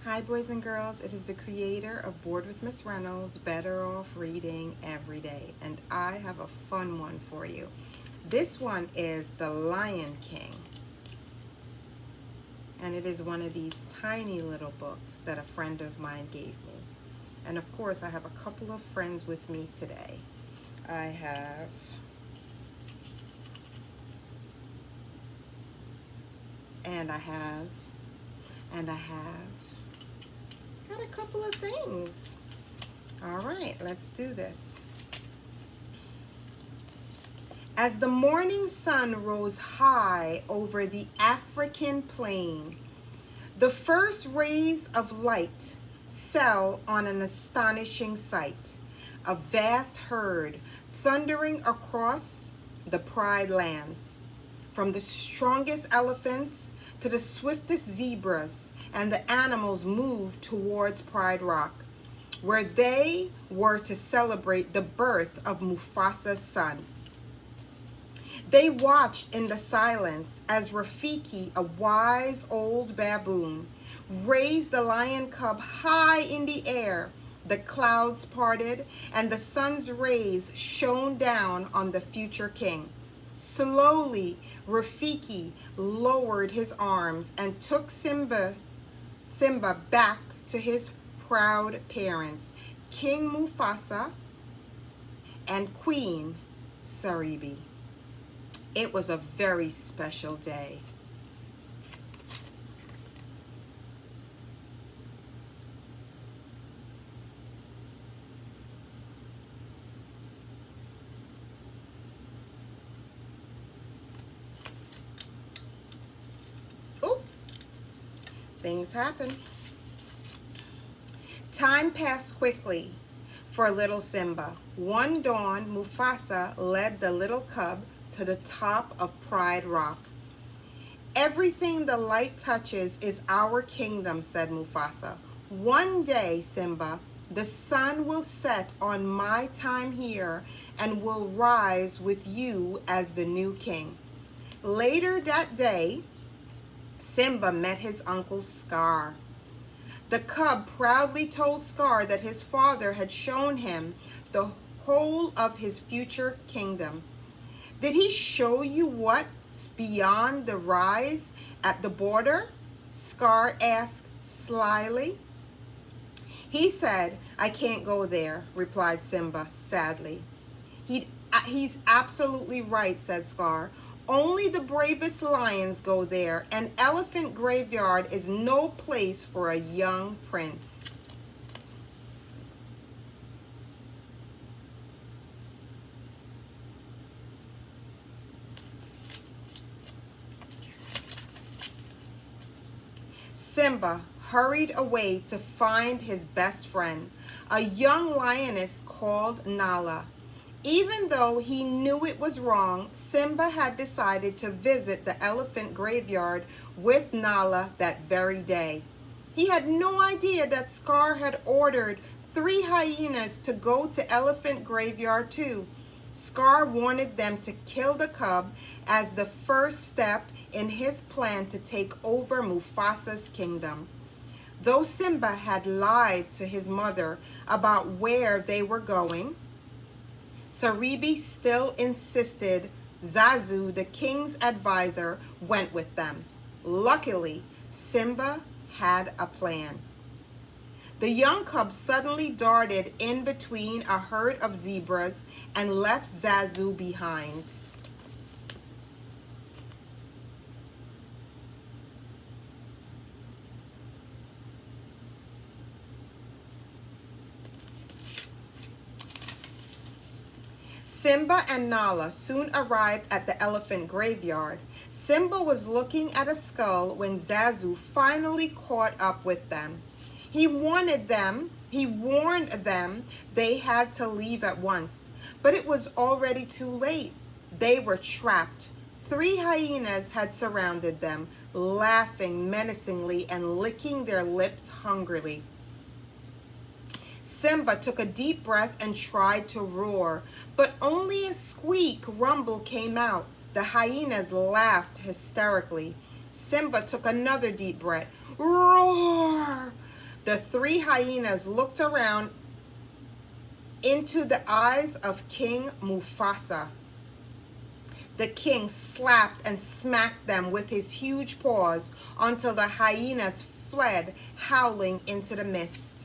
Hi boys and girls, it is the creator of Bored with Miss Reynolds, Better Off Reading Every Day, and I have a fun one for you. This one is The Lion King, and it is one of these tiny little books that a friend of mine gave me. And of course I have a couple of friends with me today. I have and I have got a couple of things. All right, let's do this. As the morning sun rose high over the African plain, the first rays of light fell on an astonishing sight, a vast herd thundering across the Pride lands. From the strongest elephants to the swiftest zebras, and the animals moved towards Pride Rock, where they were to celebrate the birth of Mufasa's son. They watched in the silence as Rafiki, a wise old baboon, raised the lion cub high in the air. The clouds parted, and the sun's rays shone down on the future king. Slowly, Rafiki lowered his arms and took Simba back to his proud parents, King Mufasa and Queen Saribi. It was a very special day. Oop, things happen. Time passed quickly for little Simba. One dawn, Mufasa led the little cub to the top of Pride Rock. Everything the light touches is our kingdom, said Mufasa. One day, Simba, the sun will set on my time here and will rise with you as the new king. Later that day, Simba met his uncle Scar. The cub proudly told Scar that his father had shown him the whole of his future kingdom. Did he show you what's beyond the rise at the border? Scar asked slyly. He said, I can't go there, replied Simba sadly. He's absolutely right, said Scar. Only the bravest lions go there. An elephant graveyard is no place for a young prince. Simba hurried away to find his best friend, a young lioness called Nala. Even though he knew it was wrong, Simba had decided to visit the elephant graveyard with Nala that very day. He had no idea that Scar had ordered 3 hyenas to go to elephant graveyard too. Scar wanted them to kill the cub as the first step in his plan to take over Mufasa's kingdom. Though Simba had lied to his mother about where they were going, Saribi still insisted Zazu, the king's advisor, went with them. Luckily, Simba had a plan. The young cub suddenly darted in between a herd of zebras and left Zazu behind. Simba and Nala soon arrived at the elephant graveyard. Simba was looking at a skull when Zazu finally caught up with them. He warned them they had to leave at once, but it was already too late. They were trapped. 3 hyenas had surrounded them, laughing menacingly and licking their lips hungrily. Simba took a deep breath and tried to roar, but only a squeak rumble came out. The hyenas laughed hysterically. Simba took another deep breath. Roar! The three hyenas looked around into the eyes of King Mufasa. The king slapped and smacked them with his huge paws until the hyenas fled, howling into the mist.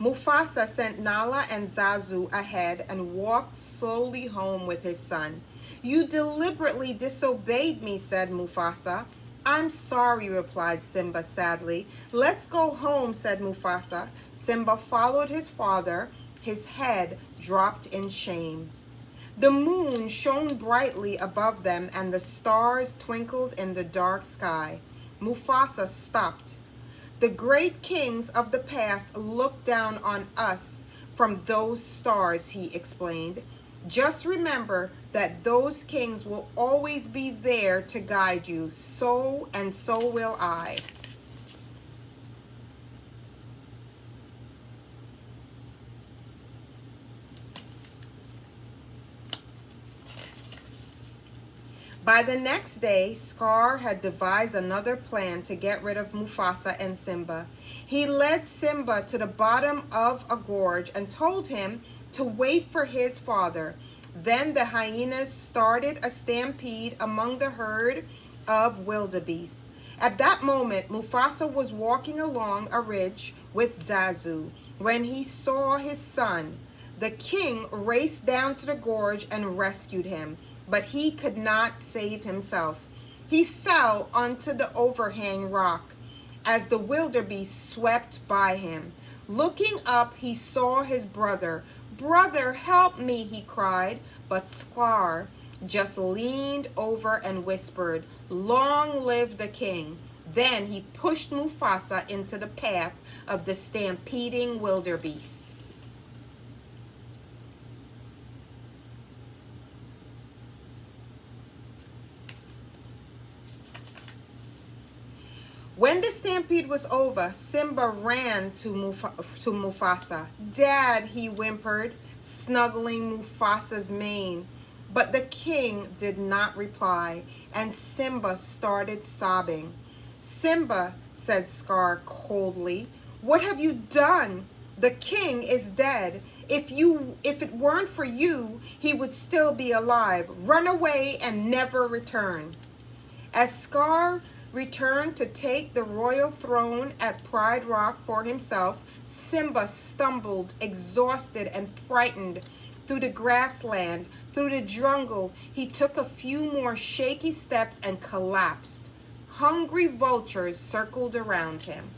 Mufasa sent Nala and Zazu ahead and walked slowly home with his son. "You deliberately disobeyed me," said Mufasa. "I'm sorry," replied Simba sadly. "Let's go home," said Mufasa. Simba followed his father, his head dropped in shame. The moon shone brightly above them and the stars twinkled in the dark sky. Mufasa stopped. "The great kings of the past looked down on us from those stars," he explained. "Just remember that those kings will always be there to guide you. So will I." By the next day, Scar had devised another plan to get rid of Mufasa and Simba. He led Simba to the bottom of a gorge and told him to wait for his father. Then the hyenas started a stampede among the herd of wildebeest. At that moment, Mufasa was walking along a ridge with Zazu when he saw his son. The king raced down to the gorge and rescued him, but he could not save himself. He fell onto the overhang rock as the wildebeest swept by him. Looking up, he saw his brother. "Brother, help me," he cried, but Scar just leaned over and whispered, "Long live the king." Then he pushed Mufasa into the path of the stampeding wildebeest. When the stampede was over, Simba ran to Mufasa. "Dad," he whimpered, snuggling Mufasa's mane. But the king did not reply, and Simba started sobbing. "Simba," said Scar coldly, "what have you done? The king is dead. If it weren't for you, he would still be alive. Run away and never return." As Scar returned to take the royal throne at Pride Rock for himself, Simba stumbled, exhausted and frightened, through the grassland, through the jungle. He took a few more shaky steps and collapsed. Hungry vultures circled around him.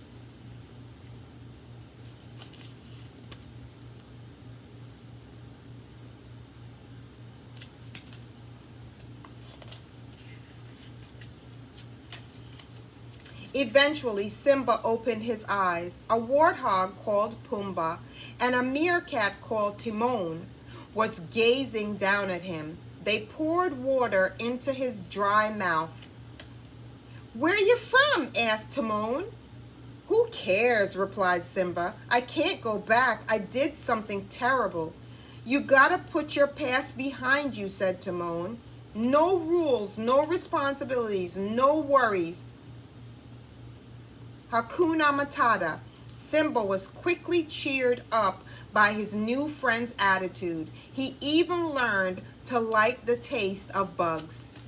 Eventually, Simba opened his eyes. A warthog called Pumbaa and a meerkat called Timon was gazing down at him. They poured water into his dry mouth. "Where you from?" asked Timon. "Who cares?" replied Simba. "I can't go back. I did something terrible." "You gotta put your past behind you," said Timon. "No rules, no responsibilities, no worries. Hakuna Matata." Simba was quickly cheered up by his new friend's attitude. He even learned to like the taste of bugs.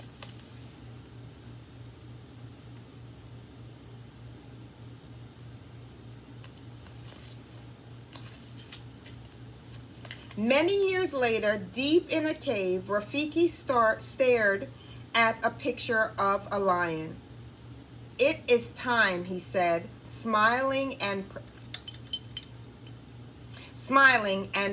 Many years later, deep in a cave, Rafiki stared at a picture of a lion. "It is time," he said, smiling and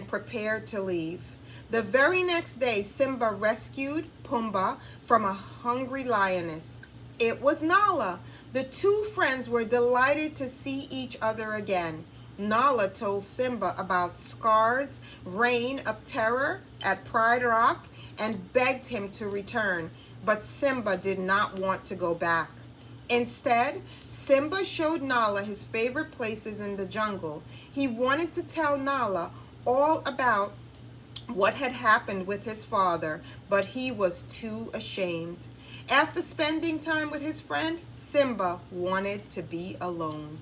prepared to leave. The very next day, Simba rescued Pumbaa from a hungry lioness. It was Nala. The two friends were delighted to see each other again. Nala told Simba about Scar's reign of terror at Pride Rock and begged him to return, but Simba did not want to go back. Instead, Simba showed Nala his favorite places in the jungle. He wanted to tell Nala all about what had happened with his father, but he was too ashamed. After spending time with his friend, Simba wanted to be alone.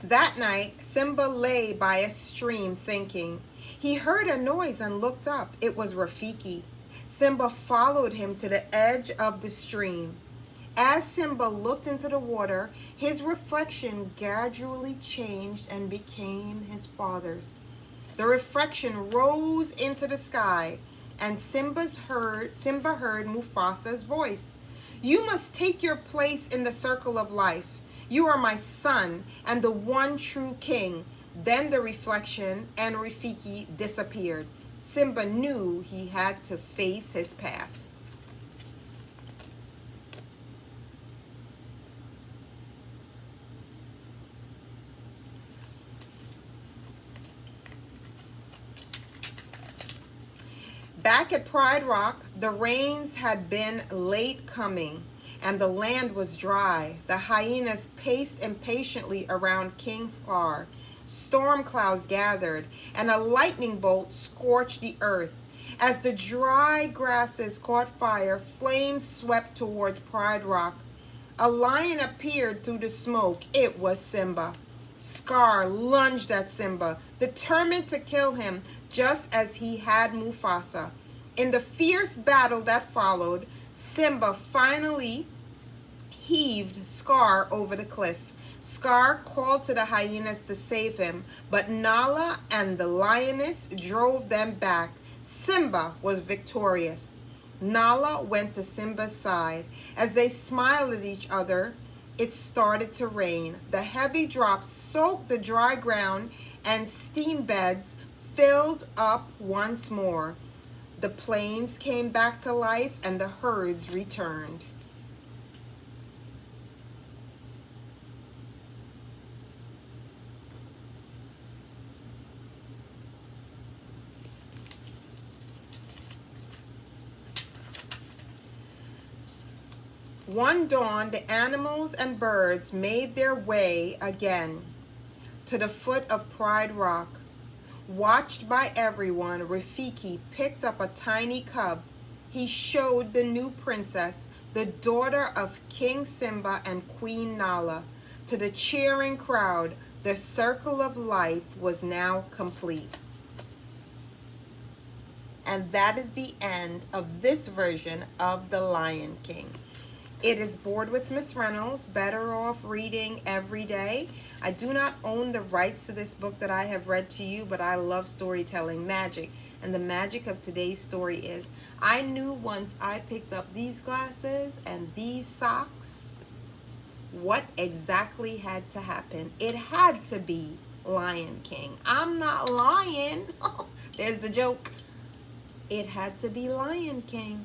That night, Simba lay by a stream thinking. He heard a noise and looked up. It was Rafiki. Simba followed him to the edge of the stream. As Simba looked into the water, his reflection gradually changed and became his father's. The reflection rose into the sky, and Simba heard Mufasa's voice. You must take your place in the circle of life. You are my son and the one true king. Then the reflection and Rafiki disappeared. Simba knew he had to face his past. Back at Pride Rock, the rains had been late coming, and the land was dry. The hyenas paced impatiently around King Scar. Storm clouds gathered, and a lightning bolt scorched the earth. As the dry grasses caught fire, flames swept towards Pride Rock. A lion appeared through the smoke. It was Simba. Scar lunged at Simba, determined to kill him just as he had Mufasa. In the fierce battle that followed, Simba finally heaved Scar over the cliff. Scar called to the hyenas to save him, but Nala and the lioness drove them back. Simba was victorious. Nala went to Simba's side. As they smiled at each other, it started to rain. The heavy drops soaked the dry ground, and steam beds filled up once more. The plains came back to life, and the herds returned. One dawn, the animals and birds made their way again to the foot of Pride Rock. Watched by everyone, Rafiki picked up a tiny cub. He showed the new princess, the daughter of King Simba and Queen Nala. To the cheering crowd, the circle of life was now complete. And that is the end of this version of The Lion King. It is Bored with Miss Reynolds, Better Off Reading Every Day. I do not own the rights to this book that I have read to you, but I love storytelling magic. And the magic of today's story is, I knew once I picked up these glasses and these socks, what exactly had to happen. It had to be Lion King. I'm not lying. There's the joke. It had to be Lion King.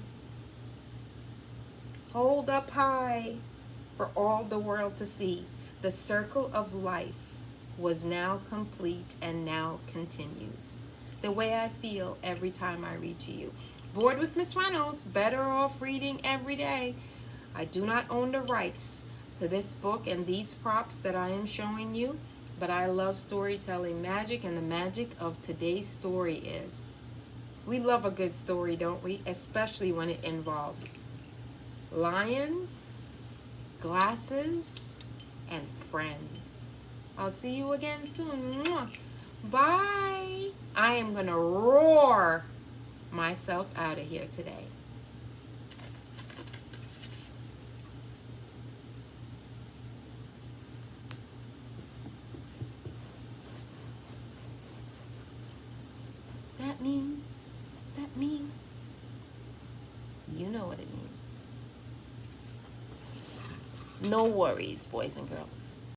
Hold up high for all the world to see. The circle of life was now complete and now continues. The way I feel every time I read to you. Bored with Miss Reynolds, Better Off Reading Every Day. I do not own the rights to this book and these props that I am showing you, but I love storytelling magic, and the magic of today's story is, we love a good story, don't we? Especially when it involves lions, glasses, and friends. I'll see you again soon. Bye. I am going to roar myself out of here today. That means, you know what it means. No worries, boys and girls.